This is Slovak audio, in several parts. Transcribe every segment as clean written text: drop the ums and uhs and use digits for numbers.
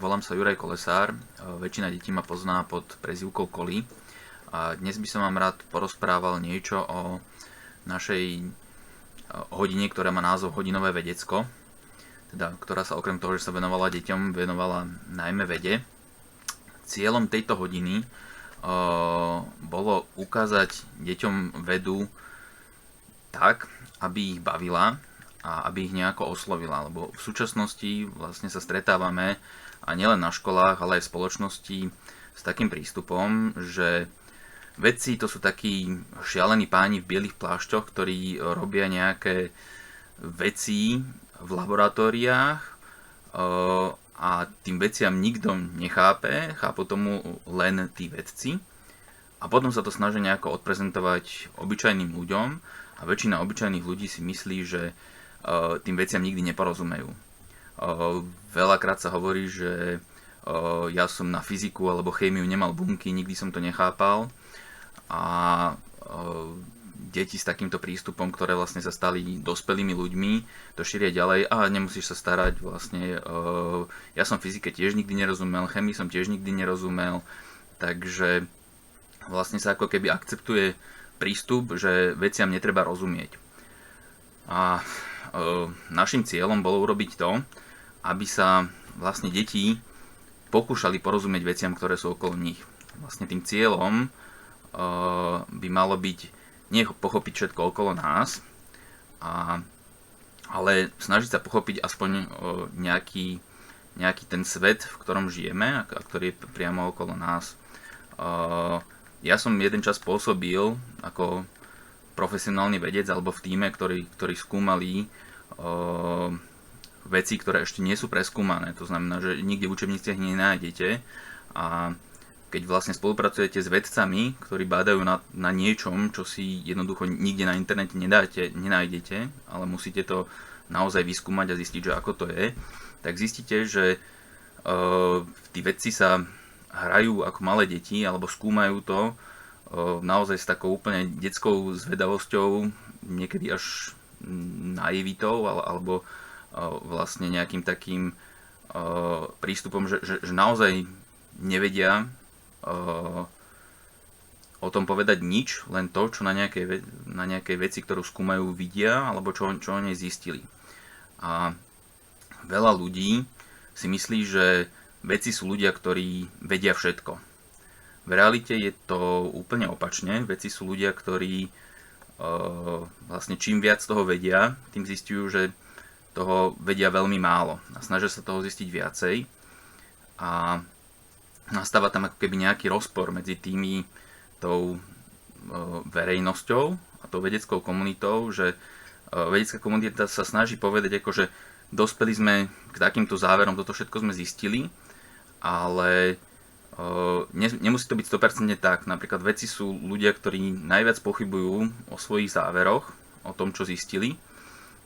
volám sa Juraj Kolesár, väčšina detí ma pozná pod prezývkou Koli a dnes by som vám rád porozprával niečo o našej hodine, ktorá má názov Hodinové vedecko, teda, ktorá sa okrem toho, že sa venovala deťom, venovala najmä vede. Cieľom tejto hodiny bolo ukázať deťom vedu tak, aby ich bavila a aby ich nejako oslovila, lebo v súčasnosti vlastne sa stretávame a nielen na školách, ale aj v spoločnosti s takým prístupom, že vedci to sú takí šialení páni v bielých plášťoch, ktorí robia nejaké veci v laboratóriách a tým veciam nikto nechápe, chápu tomu len tí vedci a potom sa to snažia nejako odprezentovať obyčajným ľuďom a väčšina obyčajných ľudí si myslí, že tým veciam nikdy neporozumejú. Veľakrát sa hovorí, že ja som na fyziku alebo chémiu nemal bunky, nikdy som to nechápal a deti s takýmto prístupom, ktoré vlastne sa stali dospelými ľuďmi, to šíria ďalej a nemusíš sa starať vlastne. Ja som fyzike tiež nikdy nerozumel, chémii som tiež nikdy nerozumel, takže vlastne sa ako keby akceptuje prístup, že veciam netreba rozumieť. A našim cieľom bolo urobiť to, aby sa vlastne deti pokúšali porozumieť veciam, ktoré sú okolo nich. Vlastne tým cieľom by malo byť nie pochopiť všetko okolo nás, ale snažiť sa pochopiť aspoň nejaký ten svet, v ktorom žijeme a ktorý je priamo okolo nás. Ja som jeden čas pôsobil ako profesionálny vedec alebo v tíme, ktorí skúmali veci, ktoré ešte nie sú preskúmané. To znamená, že nikde v učebniciach nenájdete a keď vlastne spolupracujete s vedcami, ktorí bádajú na niečom, čo si jednoducho nikde na internete nenájdete, ale musíte to naozaj vyskúmať a zistiť, že ako to je, tak zistíte, že tí vedci sa hrajú ako malé deti alebo skúmajú to naozaj s takou úplne detskou zvedavosťou, niekedy až naivitou alebo vlastne nejakým takým prístupom, že naozaj nevedia o tom povedať nič, len to, čo na nejakej veci, ktorú skúmajú, vidia alebo čo o nej zistili. A veľa ľudí si myslí, že vedci sú ľudia, ktorí vedia všetko. V realite je to úplne opačne. Vedci sú ľudia, ktorí vlastne čím viac toho vedia, tým zistujú, že toho vedia veľmi málo a snažia sa toho zistiť viacej a nastáva tam ako keby nejaký rozpor medzi tou verejnosťou a tou vedeckou komunitou, že vedecká komunita sa snaží povedať, ako že dospeli sme k takýmto záverom, toto všetko sme zistili, ale nemusí to byť 100% tak. Napríklad vedci sú ľudia, ktorí najviac pochybujú o svojich záveroch, o tom, čo zistili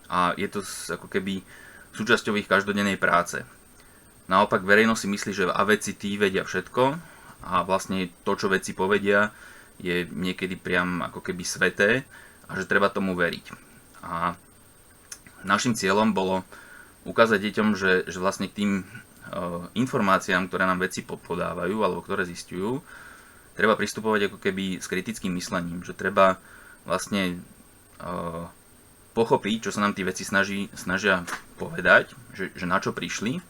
a je to ako keby súčasťou ich každodennej práce. Naopak verejnosť si myslí, že a vedci tí vedia všetko a vlastne to, čo vedci povedia, je niekedy priam ako keby sveté a že treba tomu veriť. A našim cieľom bolo ukázať deťom, že vlastne k tým informáciám, ktoré nám vedci podávajú alebo ktoré zistujú, treba pristupovať ako keby s kritickým myslením, že treba vlastne pochopiť, čo sa nám tí vedci snažia povedať, že na čo prišli.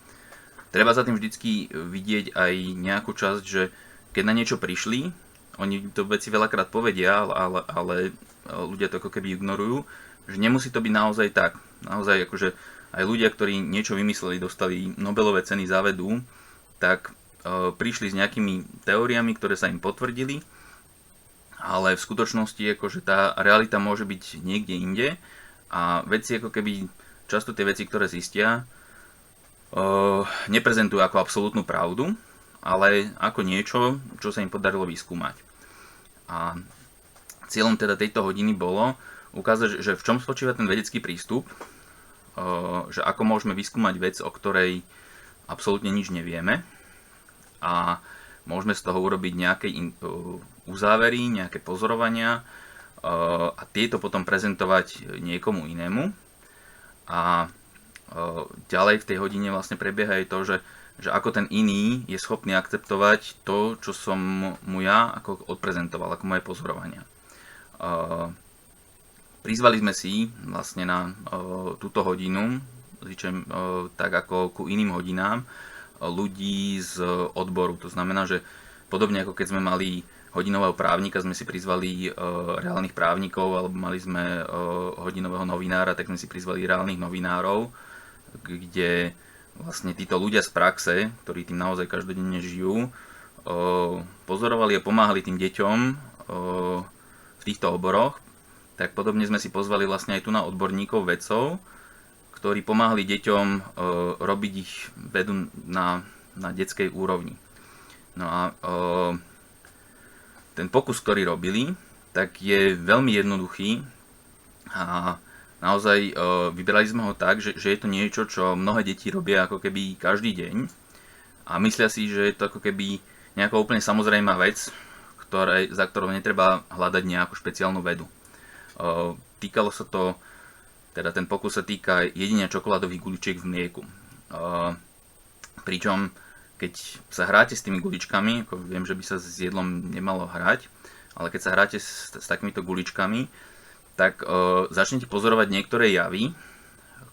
Treba za tým vždycky vidieť aj nejakú časť, že keď na niečo prišli, oni to veci veľakrát povedia, ale ľudia to ako keby ignorujú, že nemusí to byť naozaj tak. Naozaj akože aj ľudia, ktorí niečo vymysleli, dostali Nobelové ceny za vedu, tak prišli s nejakými teóriami, ktoré sa im potvrdili, ale v skutočnosti akože tá realita môže byť niekde inde a vedci ako keby často tie veci, ktoré zistia, neprezentujú ako absolútnu pravdu, ale ako niečo, čo sa im podarilo vyskúmať. A cieľom teda tejto hodiny bolo ukázať, že v čom spočíva ten vedecký prístup, že ako môžeme vyskúmať vec, o ktorej absolútne nič nevieme a môžeme z toho urobiť nejaké uzávery, nejaké pozorovania a tieto potom prezentovať niekomu inému. A ďalej v tej hodine vlastne prebieha aj to, že že ako ten iný je schopný akceptovať to, čo som mu ja ako odprezentoval, ako moje pozorovania. Prizvali sme si vlastne na túto hodinu, tak ako ku iným hodinám, ľudí z odboru. To znamená, že podobne ako keď sme mali hodinového právnika, sme si prizvali reálnych právnikov, alebo mali sme hodinového novinára, tak sme si prizvali reálnych novinárov, kde vlastne títo ľudia z praxe, ktorí tým naozaj každodenne žijú, pozorovali a pomáhali tým deťom v týchto oboroch. Tak podobne sme si pozvali vlastne aj tu na odborníkov, vedcov, ktorí pomáhali deťom robiť ich vedu na detskej úrovni. No a ten pokus, ktorý robili, tak je veľmi jednoduchý a naozaj vybrali sme ho tak, že je to niečo, čo mnohé deti robia ako keby každý deň a myslia si, že je to ako keby nejaká úplne samozrejmá vec, za ktorou netreba hľadať nejakú špeciálnu vedu. Týkalo sa to, teda ten pokus sa týka jedine čokoládových guličiek v mlieku. Pričom keď sa hráte s tými guličkami, ako viem, že by sa s jedlom nemalo hrať, ale keď sa hráte s takýmito guličkami, tak začnete pozorovať niektoré javy,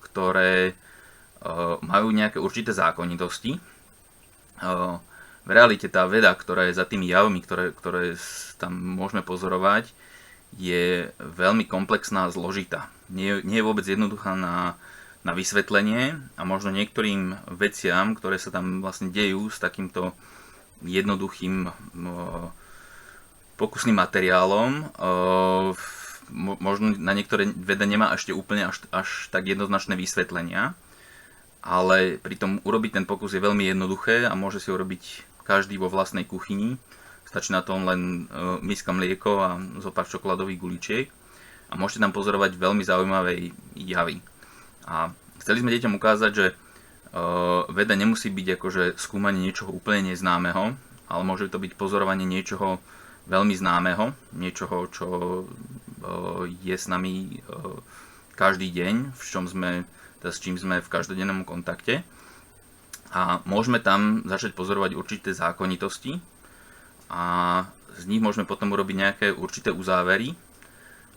ktoré majú nejaké určité zákonitosti. V realite tá veda, ktorá je za tými javmi, ktoré tam môžeme pozorovať, je veľmi komplexná a zložitá. Nie je vôbec jednoduchá na vysvetlenie a možno niektorým veciam, ktoré sa tam vlastne dejú s takýmto jednoduchým pokusným materiálom, možno na niektoré veda nemá ešte úplne až tak jednoznačné vysvetlenia, ale pritom urobiť ten pokus je veľmi jednoduché a môže si urobiť každý vo vlastnej kuchyni. Stačí na tom len miska mlieko a zopár čokoládových guličiek a môžete tam pozorovať veľmi zaujímavé javy. A chceli sme deťom ukázať, že veda nemusí byť akože skúmanie niečoho úplne neznámeho, ale môže to byť pozorovanie niečoho veľmi známeho, niečoho, čo je s nami každý deň, s čím sme v každodennom kontakte. A môžeme tam začať pozorovať určité zákonitosti a z nich môžeme potom urobiť nejaké určité uzávery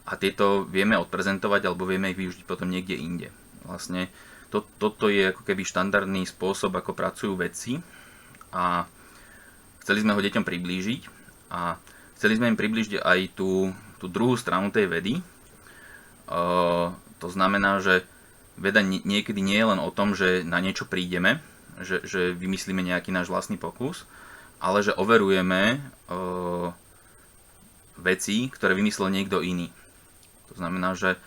a tieto vieme odprezentovať alebo vieme ich využiť potom niekde inde. Vlastne toto je ako keby štandardný spôsob, ako pracujú vedci a chceli sme ho deťom priblížiť a chceli sme im priblížiť aj tú druhú stranu tej vedy. To znamená, že veda niekedy nie je len o tom, že na niečo prídeme, že vymyslíme nejaký náš vlastný pokus, ale že overujeme veci, ktoré vymyslel niekto iný. To znamená, že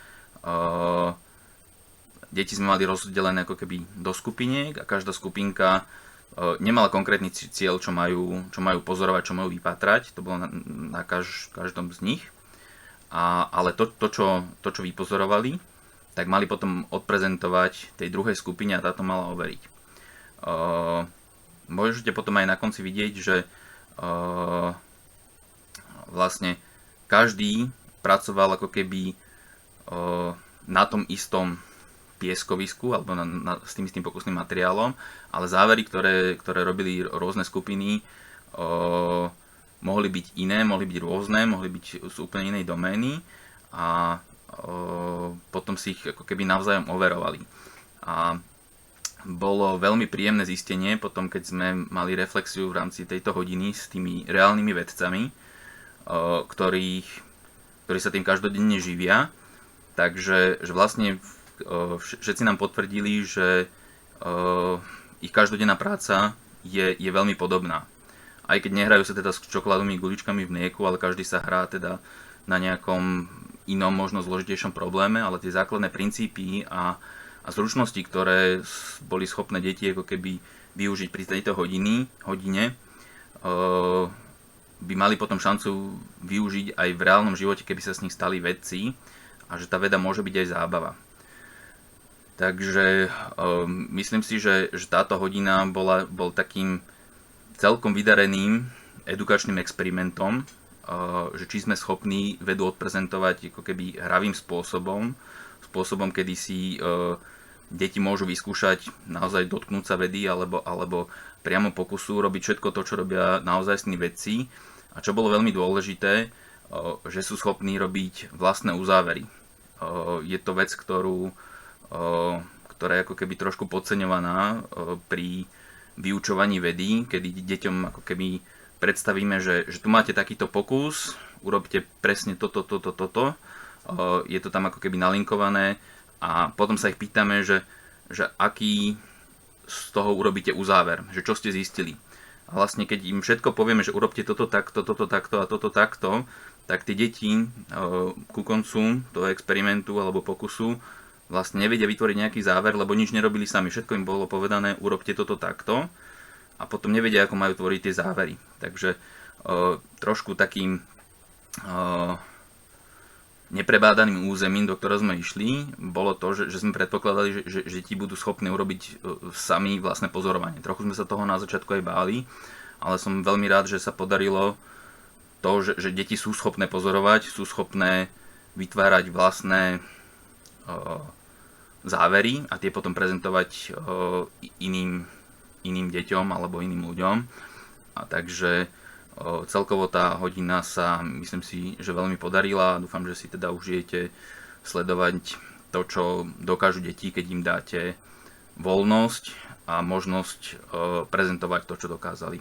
deti sme mali rozdelené ako keby do skupiniek a každá skupinka nemala konkrétny cieľ, čo majú pozorovať, čo majú vypatrať. To bolo na každom z nich. Ale to, čo vypozorovali, tak mali potom odprezentovať tej druhej skupine a táto mala overiť. Môžete potom aj na konci vidieť, že vlastne každý pracoval ako keby na tom istom pieskovisku alebo s tým istým pokusným materiálom, ale závery, ktoré robili rôzne skupiny, mohli byť iné, mohli byť rôzne, mohli byť z úplne inej domény a potom si ich ako keby navzájom overovali. A bolo veľmi príjemné zistenie potom, keď sme mali reflexiu v rámci tejto hodiny s tými reálnymi vedcami, ktorí sa tým každodenne živia. Takže že vlastne všetci nám potvrdili, že ich každodenná práca je veľmi podobná. Aj keď nehrajú sa teda s čokoládovými guličkami v mlieku, ale každý sa hrá teda na nejakom inom, možno zložitejšom probléme, ale tie základné princípy a zručnosti, ktoré boli schopné deti ako keby využiť pri tejto hodine, by mali potom šancu využiť aj v reálnom živote, keby sa s nich stali vedci a že tá veda môže byť aj zábava. Takže myslím si, že táto hodina bol takým celkom vydareným edukačným experimentom, že či sme schopní vedu odprezentovať ako keby hravým spôsobom, kedy si deti môžu vyskúšať naozaj dotknúť sa vedy alebo priamo pokusu robiť všetko to, čo robia naozajstní vedci. A čo bolo veľmi dôležité, že sú schopní robiť vlastné uzávery. Je to vec, ktorá je ako keby trošku podceňovaná pri vyučovaní vedy, kedy deťom ako keby predstavíme, že tu máte takýto pokus, urobte presne toto. Je to tam ako keby nalinkované a potom sa ich pýtame, že aký z toho urobíte uzáver, že čo ste zistili. A vlastne keď im všetko povieme, že urobte toto takto a toto takto, tak tie deti ku koncu toho experimentu alebo pokusu vlastne nevedia vytvoriť nejaký záver, lebo nič nerobili sami. Všetko im bolo povedané, urobte toto takto a potom nevedia, ako majú tvoriť tie závery. Takže trošku takým neprebádaným územím, do ktorého sme išli, bolo to, že sme predpokladali, že deti budú schopné urobiť sami vlastné pozorovanie. Trochu sme sa toho na začiatku aj báli, ale som veľmi rád, že sa podarilo to, že deti sú schopné pozorovať, sú schopné vytvárať vlastné závery a tie potom prezentovať iným deťom alebo iným ľuďom. A takže celkovo tá hodina sa, myslím si, že veľmi podarila a dúfam, že si teda užijete sledovať to, čo dokážu deti, keď im dáte voľnosť a možnosť prezentovať to, čo dokázali.